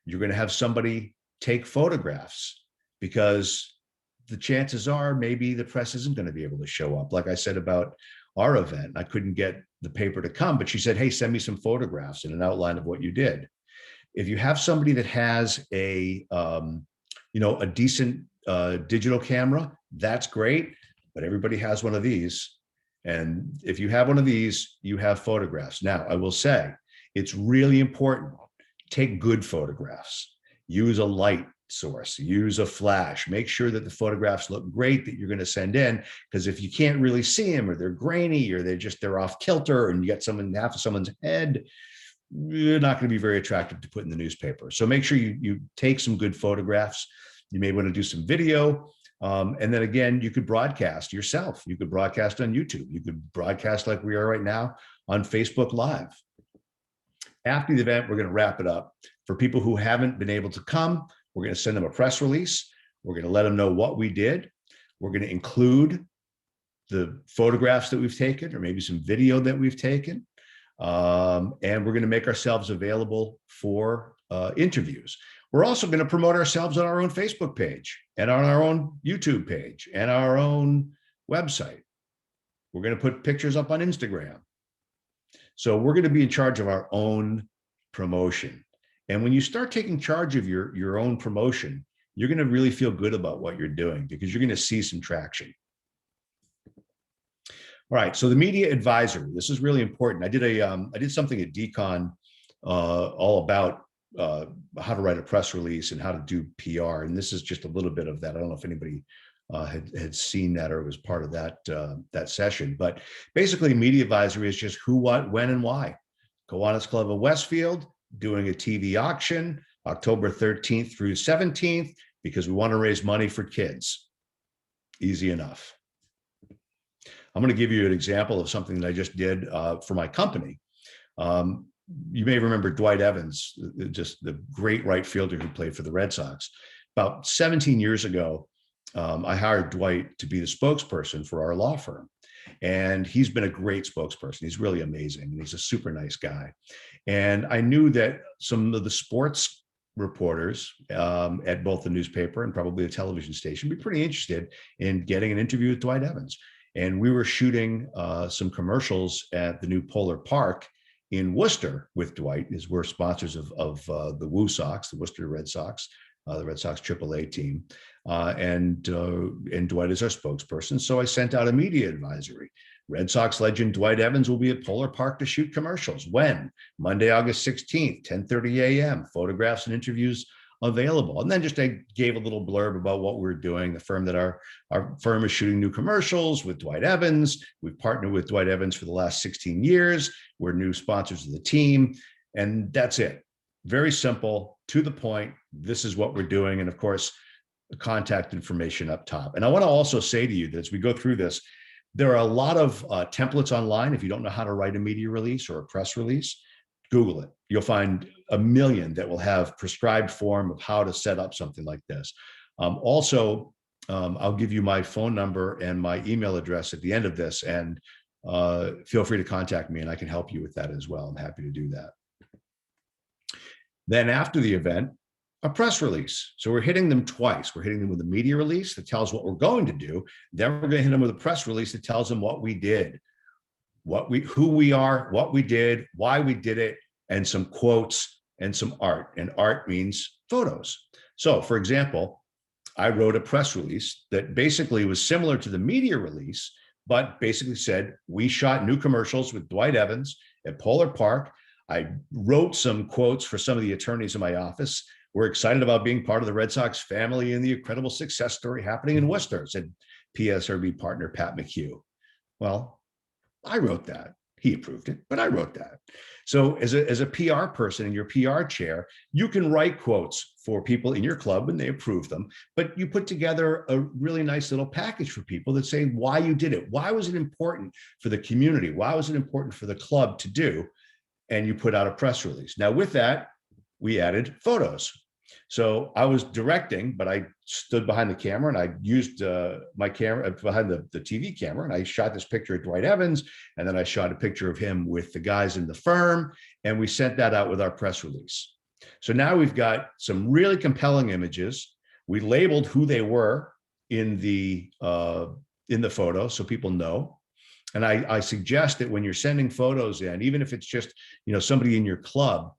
You're going to have somebody take photographs, because the chances are maybe the press isn't going to be able to show up. Like I said about our event, I couldn't get the paper to come, but she said, hey, send me some photographs and an outline of what you did. If you have somebody that has a decent digital camera, that's great, but everybody has one of these. And if you have one of these, you have photographs. Now, I will say, it's really important. Take good photographs. Use a light source, use a flash, make sure that the photographs look great that you're going to send in, because if you can't really see them, or they're grainy, or they're off kilter, and you get half of someone's head, you're not going to be very attractive to put in the newspaper. So make sure you take some good photographs. You may want to do some video. And then again, you could broadcast yourself. You could broadcast on YouTube. You could broadcast like we are right now on Facebook Live. After the event, we're going to wrap it up. For people who haven't been able to come, we're going to send them a press release. We're going to let them know what we did. We're going to include the photographs that we've taken, or maybe some video that we've taken. And we're going to make ourselves available for interviews. We're also going to promote ourselves on our own Facebook page and on our own YouTube page and our own website. We're going to put pictures up on Instagram. So we're going to be in charge of our own promotion. And when you start taking charge of your own promotion, you're going to really feel good about what you're doing, because you're going to see some traction. All right, so the media advisory, this is really important. I did something at Decon all about how to write a press release and how to do PR, and this is just a little bit of that. I don't know if anybody had seen that or was part of that session. But basically, media advisory is just who, what, when, and why. Kiwanis Club of Westfield doing a TV auction October 13th through 17th because we want to raise money for kids. Easy enough. I'm going to give you an example of something that I just did for my company. You may remember Dwight Evans, just the great right fielder who played for the Red Sox. About 17 years ago, I hired Dwight to be the spokesperson for our law firm. And he's been a great spokesperson. He's really amazing. And he's a super nice guy. And I knew that some of the sports reporters at both the newspaper and probably the television station would be pretty interested in getting an interview with Dwight Evans. And we were shooting some commercials at the new Polar Park in Worcester with Dwight, as we're sponsors of the Woo Sox, the Worcester Red Sox, the Red Sox AAA team. And Dwight is our spokesperson. So I sent out a media advisory. Red Sox legend Dwight Evans will be at Polar Park to shoot commercials. When? Monday, August 16th, 10:30 a.m. Photographs and interviews available. And then just I gave a little blurb about what we're doing. The firm that our firm is shooting new commercials with Dwight Evans. We've partnered with Dwight Evans for the last 16 years. We're new sponsors of the team. And that's it. Very simple, to the point. This is what we're doing. And of course, the contact information up top. And I want to also say to you that as we go through this, there are a lot of templates online. If you don't know how to write a media release or a press release, Google it. You'll find a million that will have prescribed form of how to set up something like this. Also, I'll give you my phone number and my email address at the end of this, and feel free to contact me and I can help you with that as well. I'm happy to do that. Then after the event, a press release. So we're hitting them twice. We're hitting them with a media release that tells what we're going to do. Then we're going to hit them with a press release that tells them what we did, who we are, what we did, why we did it, and some quotes and some art. And art means photos. So for example, I wrote a press release that basically was similar to the media release, but basically said, we shot new commercials with Dwight Evans at Polar Park. I wrote some quotes for some of the attorneys in my office. We're excited about being part of the Red Sox family and the incredible success story happening in Worcester, said PSRB partner Pat McHugh. Well, I wrote that. He approved it, but I wrote that. So as a PR person in your PR chair, you can write quotes for people in your club when they approve them, but you put together a really nice little package for people that say why you did it. Why was it important for the community? Why was it important for the club to do? And you put out a press release. Now with that, we added photos. So I was directing, but I stood behind the camera and I used my camera behind the TV camera, and I shot this picture of Dwight Evans, and then I shot a picture of him with the guys in the firm, and we sent that out with our press release. So now we've got some really compelling images. We labeled who they were in the photo so people know. And I suggest that when you're sending photos in, even if it's just somebody in your club,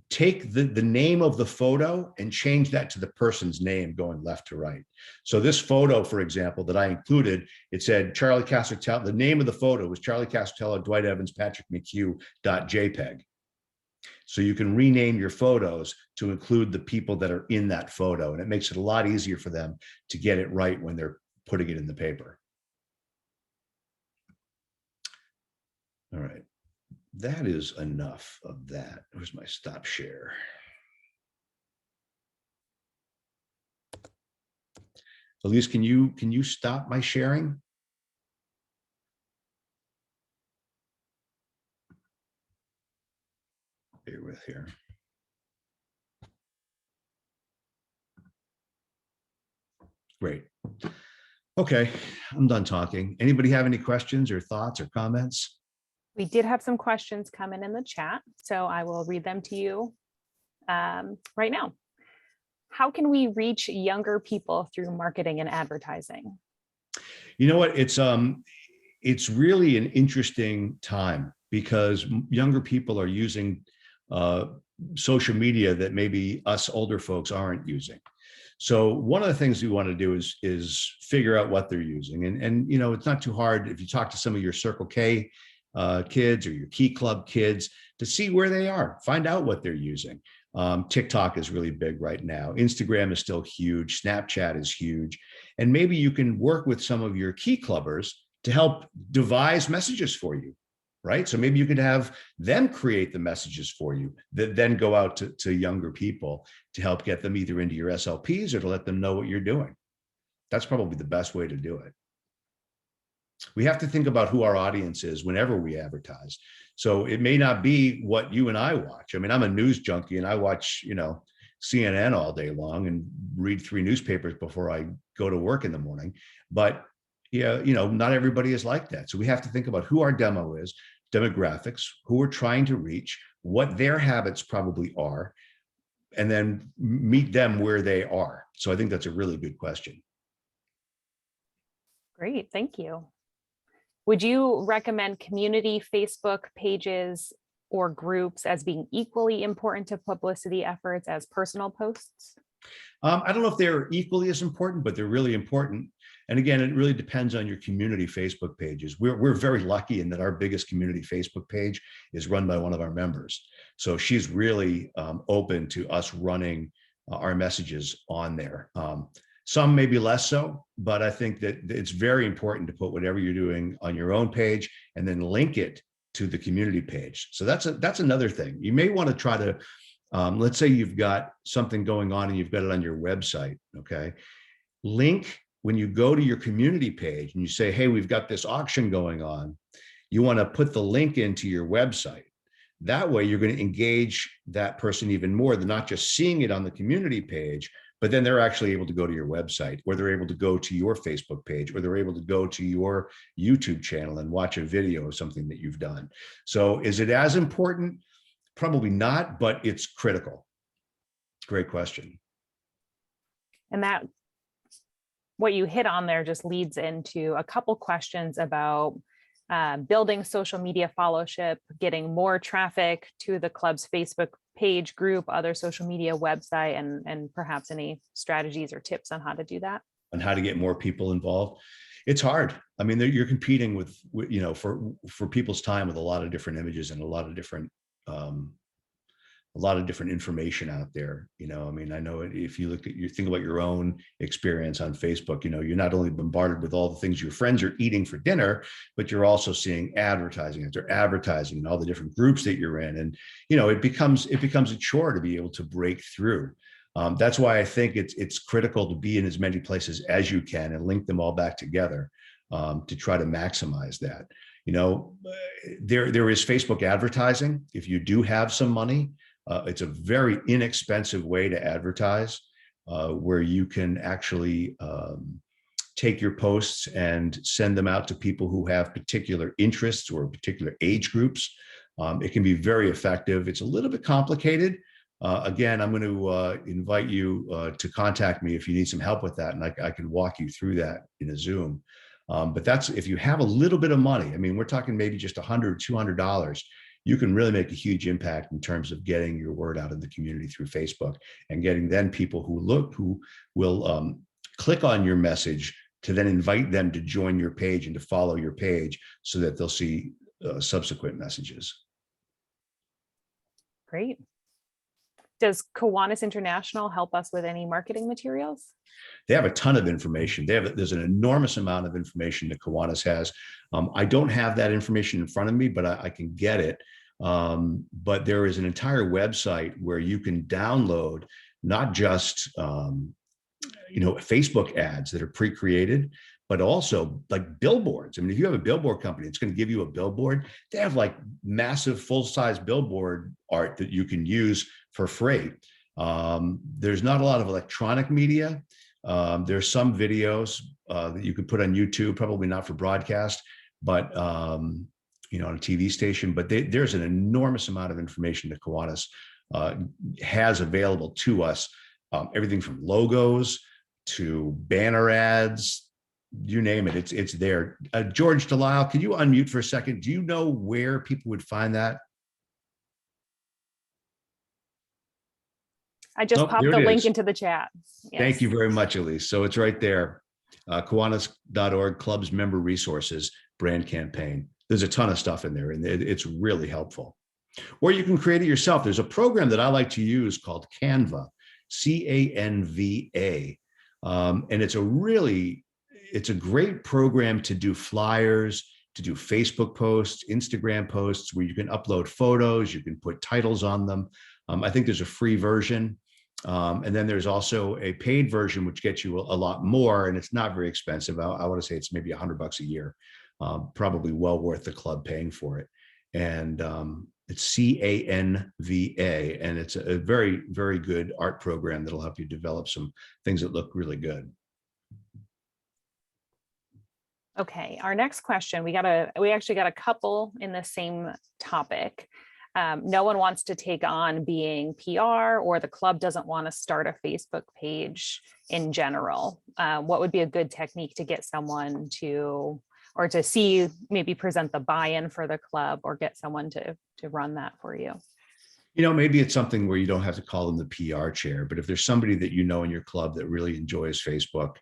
take the name of the photo and change that to the person's name going left to right. So this photo, for example, that I included, it said Charlie Casartello. The name of the photo was Charlie Casartello, Dwight Evans, Patrick McHugh.jpg. So you can rename your photos to include the people that are in that photo, and it makes it a lot easier for them to get it right when they're putting it in the paper. All right. That is enough of that. Where's my stop share? Elise, can you stop my sharing? Bear with here. Great. Okay, I'm done talking. Anybody have any questions or thoughts or comments? We did have some questions coming in the chat, so I will read them to you right now. How can we reach younger people through marketing and advertising? You know what? It's really an interesting time because younger people are using social media that maybe us older folks aren't using. So one of the things we want to do is figure out what they're using, and it's not too hard if you talk to some of your Circle K kids or your Key Club kids to see where they are, find out what they're using. TikTok is really big right now. Instagram is still huge. Snapchat is huge. And maybe you can work with some of your key clubbers to help devise messages for you, right? So maybe you could have them create the messages for you that then go out to younger people to help get them either into your SLPs or to let them know what you're doing. That's probably the best way to do it. We have to think about who our audience is whenever we advertise. So it may not be what you and I watch. I mean, I'm a news junkie and I watch, CNN all day long and read 3 newspapers before I go to work in the morning. But yeah, not everybody is like that. So we have to think about who our demo is, demographics, who we're trying to reach, what their habits probably are, and then meet them where they are. So I think that's a really good question. Great, thank you. Would you recommend community Facebook pages or groups as being equally important to publicity efforts as personal posts? I don't know if they're equally as important, but they're really important. And again, it really depends on your community Facebook pages. We're very lucky in that our biggest community Facebook page is run by one of our members. So she's really open to us running our messages on there. Some maybe less so, but I think that it's very important to put whatever you're doing on your own page and then link it to the community page. So that's another thing. You may want to try to, let's say you've got something going on and you've got it on your website, okay? Link, when you go to your community page and you say, hey, we've got this auction going on, you want to put the link into your website. That way you're going to engage that person even more than not just seeing it on the community page, but then they're actually able to go to your website, or they're able to go to your Facebook page, or they're able to go to your YouTube channel and watch a video of something that you've done. So is it as important? Probably not, but it's critical. Great question. And that, what you hit on there just leads into a couple questions about building social media followership, getting more traffic to the club's Facebook page, group, other social media website, and perhaps any strategies or tips on how to do that. On how to get more people involved. It's hard. I mean, you're competing with for people's time with a lot of different images and a lot of different information out there. I mean, I know if you think about your own experience on Facebook, you're not only bombarded with all the things your friends are eating for dinner, but you're also seeing advertising after advertising and all the different groups that you're in. And, it becomes a chore to be able to break through. That's why I think it's critical to be in as many places as you can and link them all back together to try to maximize that. There is Facebook advertising. If you do have some money, it's a very inexpensive way to advertise, where you can actually take your posts and send them out to people who have particular interests or particular age groups. It can be very effective. It's a little bit complicated. Again, I'm going to invite you to contact me if you need some help with that, and I can walk you through that in a Zoom. But that's if you have a little bit of money. I mean, we're talking maybe just $100, $200. You can really make a huge impact in terms of getting your word out in the community through Facebook and getting then people who will click on your message to then invite them to join your page and to follow your page so that they'll see subsequent messages. Great. Does Kiwanis International help us with any marketing materials? They have a ton of information. There's an enormous amount of information that Kiwanis has. I don't have that information in front of me, but I can get it. But there is an entire website where you can download not just Facebook ads that are pre-created, but also like billboards. I mean, if you have a billboard company, it's going to give you a billboard. They have like massive full-size billboard art that you can use for free. There's not a lot of electronic media. There's some videos that you could put on YouTube, probably not for broadcast, but on a TV station. But there's an enormous amount of information that Kiwanis has available to us. Everything from logos to banner ads, you name it, it's there. George Delisle, can you unmute for a second? Do you know where people would find that? I just popped the link into the chat. Yes. Thank you very much, Elise. So it's right there. Kiwanis.org, clubs member resources, brand campaign. There's a ton of stuff in there and it's really helpful. Or you can create it yourself. There's a program that I like to use called Canva, Canva. And it's a great program to do flyers, to do Facebook posts, Instagram posts, where you can upload photos, you can put titles on them. I think there's a free version. And then there's also a paid version, which gets you a lot more, and it's not very expensive. I want to say it's maybe $100 a year, probably well worth the club paying for it. And it's Canva, and it's a very, very good art program that'll help you develop some things that look really good. Okay, our next question, we actually got a couple in the same topic. No one wants to take on being PR, or the club doesn't want to start a Facebook page in general. What would be a good technique to get someone to, or to see, maybe present the buy-in for the club, or get someone to run that for you? Maybe it's something where you don't have to call them the PR chair, but if there's somebody that you know in your club that really enjoys Facebook,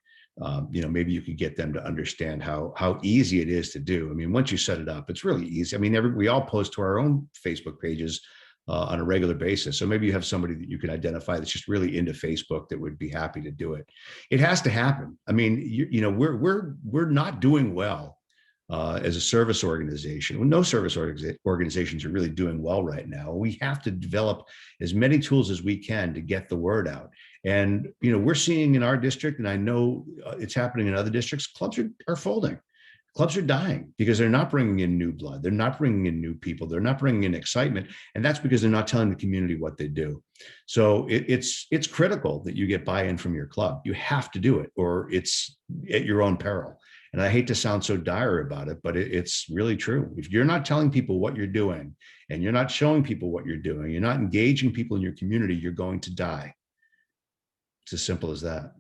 maybe you could get them to understand how easy it is to do. I mean, once you set it up, it's really easy. I mean, we all post to our own Facebook pages on a regular basis. So maybe you have somebody that you can identify that's just really into Facebook that would be happy to do it. It has to happen. I mean, we're not doing well as a service organization. Well, no service organizations are really doing well right now. We have to develop as many tools as we can to get the word out. And, we're seeing in our district, and I know it's happening in other districts, clubs are folding. Clubs are dying because they're not bringing in new blood. They're not bringing in new people. They're not bringing in excitement. And that's because they're not telling the community what they do. So it's critical that you get buy-in from your club. You have to do it, or it's at your own peril. And I hate to sound so dire about it, but it's really true. If you're not telling people what you're doing, and you're not showing people what you're doing, you're not engaging people in your community, you're going to die. It's as simple as that.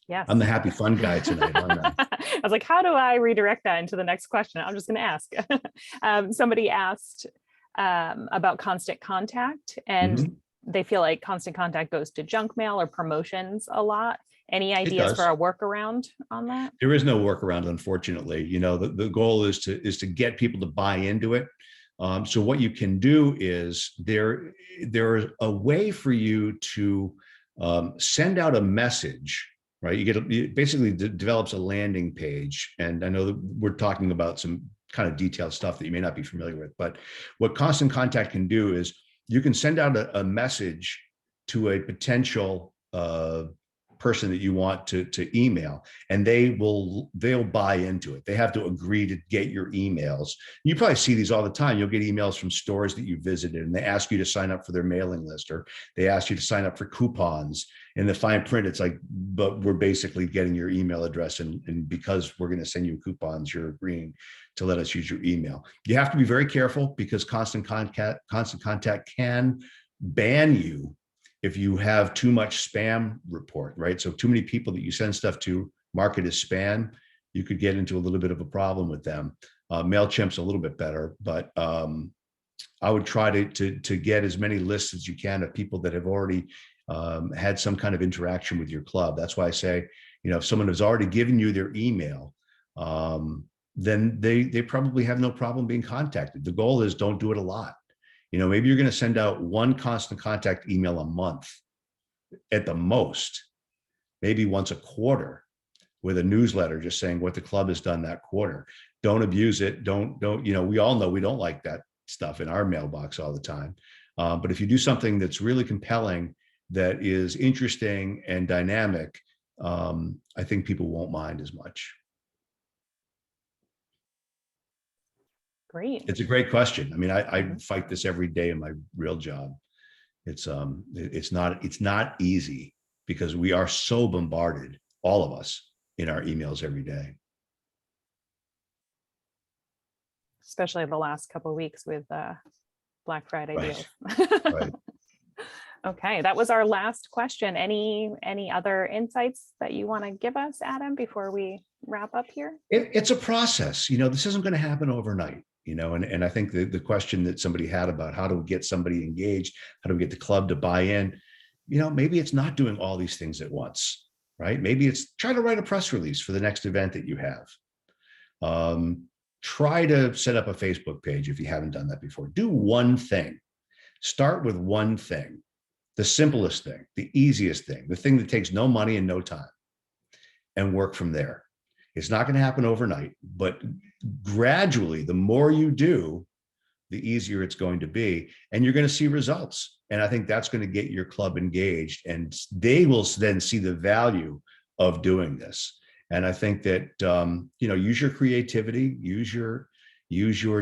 Yes. I'm the happy fun guy tonight, aren't I? I was like, how do I redirect that into the next question? I'm just going to ask. Somebody asked about constant contact, and they feel like constant contact goes to junk mail or promotions a lot. Any ideas for a workaround on that? There is no workaround, unfortunately. The goal is to get people to buy into it. So what you can do is there's a way for you to send out a message, right? It basically develops a landing page. And I know that we're talking about some kind of detailed stuff that you may not be familiar with, but what Constant Contact can do is you can send out a message to a potential person that you want to email, and they'll buy into it. They have to agree to get your emails. You probably see these all the time. You'll get emails from stores that you visited, and they ask you to sign up for their mailing list, or they ask you to sign up for coupons. In the fine print, it's like, but we're basically getting your email address, and because we're going to send you coupons, you're agreeing to let us use your email. You have to be very careful, because Constant Contact can ban you if you have too much spam report, right? So too many people that you send stuff to mark it as spam, you could get into a little bit of a problem with them. MailChimp's a little bit better, but I would try to get as many lists as you can of people that have already had some kind of interaction with your club. That's why I say, if someone has already given you their email, then they probably have no problem being contacted. The goal is, don't do it a lot. Maybe you're going to send out one Constant Contact email a month at the most, maybe once a quarter, with a newsletter just saying what the club has done that quarter. Don't abuse it. Don't, we all know we don't like that stuff in our mailbox all the time. But if you do something that's really compelling, that is interesting and dynamic, I think people won't mind as much. Great. It's a great question. I mean, I fight this every day in my real job. It's not easy, because we are so bombarded, all of us, in our emails every day. Especially the last couple of weeks with Black Friday deals. Right. Okay, that was our last question. Any other insights that you want to give us, Adam, before we wrap up here? It's a process. This isn't going to happen overnight. And I think the question that somebody had about how do we get somebody engaged, how do we get the club to buy in, maybe it's not doing all these things at once, right? Maybe it's try to write a press release for the next event that you have. try to set up a Facebook page if you haven't done that before. Do one thing. Start with one thing, the simplest thing, the easiest thing, the thing that takes no money and no time, and work from there. It's not going to happen overnight, but gradually, the more you do, the easier it's going to be, and you're going to see results. And I think that's going to get your club engaged, and they will then see the value of doing this. And I think that use your creativity, use your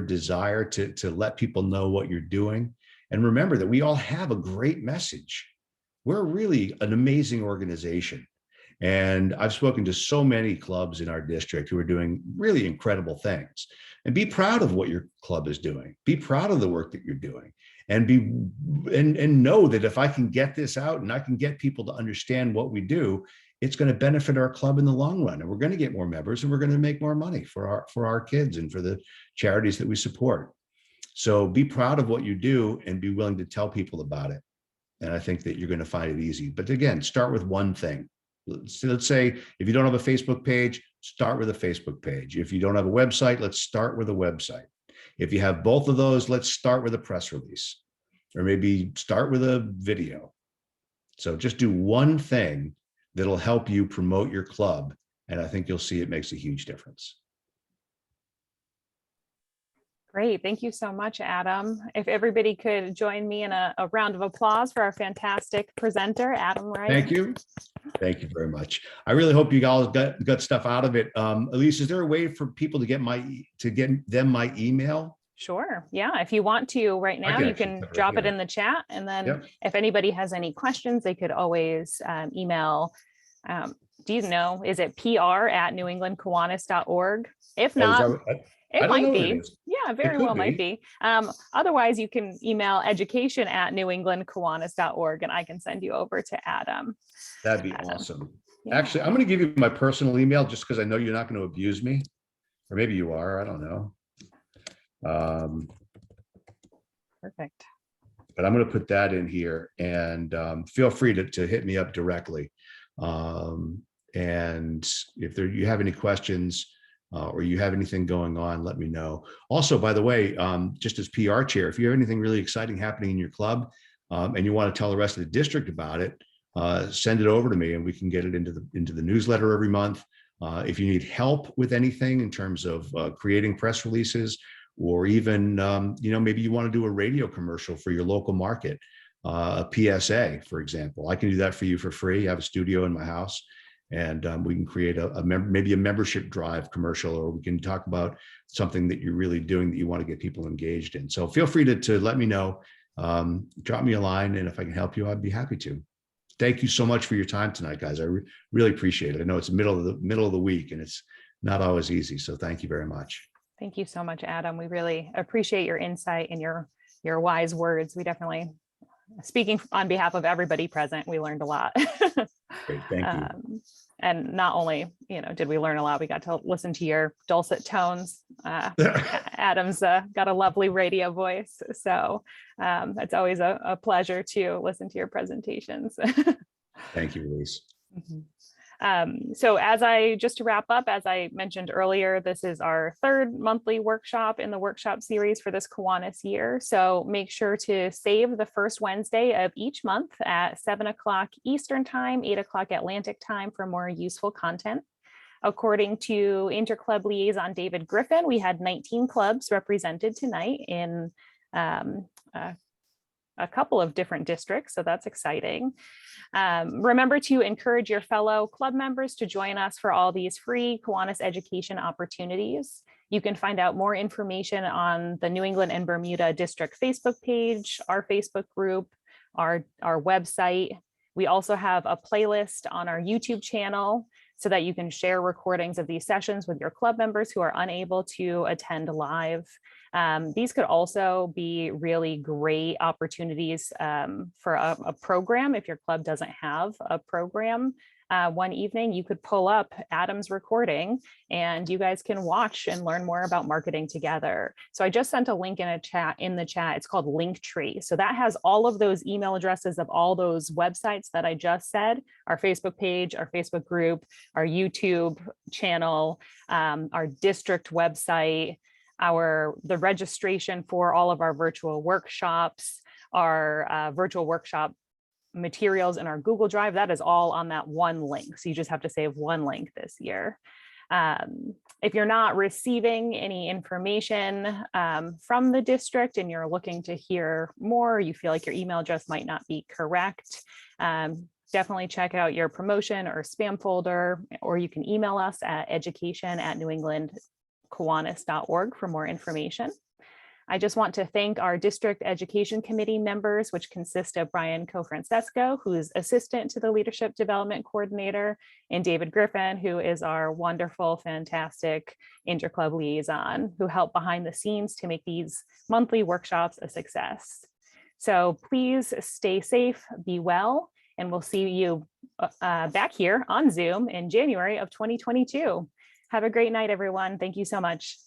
desire to let people know what you're doing, and remember that we all have a great message. We're really an amazing organization. And I've spoken to so many clubs in our district who are doing really incredible things. And be proud of what your club is doing. Be proud of the work that you're doing, and know that if I can get this out and I can get people to understand what we do, it's going to benefit our club in the long run. And we're going to get more members, and we're going to make more money for our kids and for the charities that we support. So be proud of what you do and be willing to tell people about it. And I think that you're going to find it easy. But again, start with one thing. Let's say if you don't have a Facebook page, start with a Facebook page. If you don't have a website, let's start with a website. If you have both of those, let's start with a press release, or maybe start with a video. So just do one thing that'll help you promote your club. And I think you'll see it makes a huge difference. Great. Thank you so much, Adam. If everybody could join me in a round of applause for our fantastic presenter, Adam Wright. Thank you. Thank you very much. I really hope you all got stuff out of it. Elise, is there a way for people to get them my email? Sure. Yeah. If you want to right now, you can drop it in the chat. And then if anybody has any questions, they could always email. Do you know, is it pr@newenglandkiwanis.org? If not, it might be. Yeah, very well might be. Otherwise, you can email education@newenglandkiwanis.org, and I can send you over to Adam. That'd be awesome. Yeah. Actually, I'm going to give you my personal email just because I know you're not going to abuse me. Or maybe you are. I don't know. Perfect. But I'm going to put that in here, and feel free to hit me up directly. And if you have any questions, or you have anything going on, let me know. Also, by the way, just as PR chair, if you have anything really exciting happening in your club, and you want to tell the rest of the district about it, send it over to me, and we can get it into the newsletter every month. If you need help with anything in terms of creating press releases, or even maybe you want to do a radio commercial for your local market, a PSA, for example, I can do that for you for free. I have a studio in my house. And we can create maybe a membership drive commercial, or we can talk about something that you're really doing that you want to get people engaged in. So feel free to let me know, drop me a line, and if I can help you, I'd be happy to. Thank you so much for your time tonight, guys. I really appreciate it. I know it's middle of the week, and it's not always easy. So thank you very much. Thank you so much, Adam. We really appreciate your insight and your wise words. We definitely, speaking on behalf of everybody present, we learned a lot. Great, thank you. And not only, did we learn a lot, we got to listen to your dulcet tones. Adam's got a lovely radio voice. So it's always a pleasure to listen to your presentations. Thank you, Elise. Mm-hmm. So just to wrap up, as I mentioned earlier, this is our third monthly workshop in the workshop series for this Kiwanis year. So make sure to save the first Wednesday of each month at 7 o'clock Eastern time, 8 o'clock Atlantic time for more useful content. According to Interclub Liaison David Griffin, we had 19 clubs represented tonight in a couple of different districts, so that's exciting. Remember to encourage your fellow club members to join us for all these free Kiwanis education opportunities. You can find out more information on the New England and Bermuda District Facebook page, our Facebook group, our website. We also have a playlist on our YouTube channel so that you can share recordings of these sessions with your club members who are unable to attend live. These could also be really great opportunities for a program. If your club doesn't have a program, one evening you could pull up Adam's recording and you guys can watch and learn more about marketing together. So I just sent a link in the chat. It's called Linktree. So that has all of those email addresses of all those websites that I just said, our Facebook page, our Facebook group, our YouTube channel, our district website. the registration for all of our virtual workshops, our virtual workshop materials in our Google Drive, that is all on that one link. So you just have to save one link this year. If you're not receiving any information from the district and you're looking to hear more, you feel like your email address might not be correct, definitely check out your promotion or spam folder, or you can email us at education@newenglandkiwanis.org for more information. I just want to thank our district education committee members, which consist of Brian Cofrancesco, who's assistant to the leadership development coordinator, and David Griffin, who is our wonderful, fantastic interclub liaison, who helped behind the scenes to make these monthly workshops a success. So please stay safe, be well, and we'll see you back here on Zoom in January of 2022. Have a great night, everyone. Thank you so much.